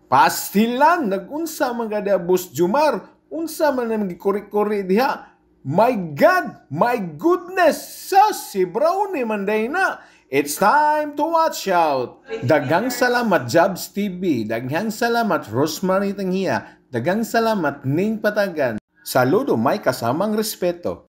Pastilan, nagunsa man kada Boss Jumar, unsa man na magikuri-kuri diha. My God, my goodness, si Brownie Manday na. It's time to watch out. Daghang salamat Jobs TV, daghang salamat Rosemary Tanghia, daghang salamat Ning Patagan. Saludo may kasamang respeto.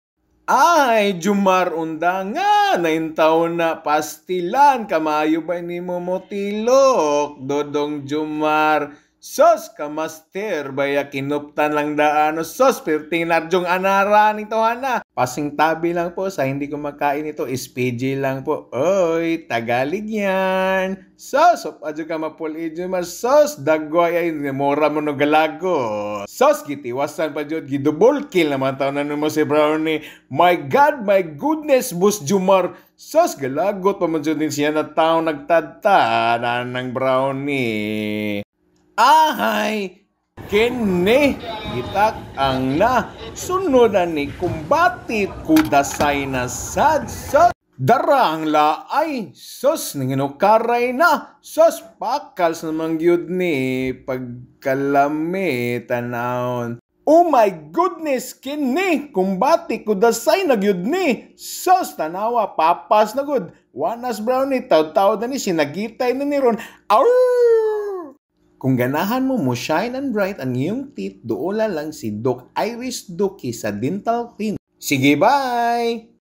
Ay, Jumar undanga, 9 taon na pastilan, kamayo ba ni mo motilok, Dodong Jumar. Sos, kamaster, baya kinuptan lang daano, sos, perting narjong anara ni Tohana. Pasing tabi lang po, sa hindi ko makain ito, SPG lang po. Oy, Tagalog yan. Sos, adyo ka mapuli, Jumar, sos, dagway ay, mora mo no galago. Sos, gitiwasan pa dyan, gidouble kill naman taon na mo si Brownie. My God, my goodness, Boss Jumar. Sos, galagot pa mo dyan din siya na taon nagtadta ng Brownie. Ahay, kene, gitak ang na, sunodan ni kumbatit kudasay na sad, darang laay, sos, nanginukaray na, sos, pakal sa mangyud ni, pagkalami, tanawon. Oh my goodness, kini, kumbati kudasay na gyud ni, sos, tanawa, papas na gud, wanas Brownie, taw-taw na ni, sinagitay na ni Ron, Arrrr! Kung ganahan mo shine and bright ang iyong teeth, doola lang si Doc Iris Duki sa Dental Clinic. Sige, bye!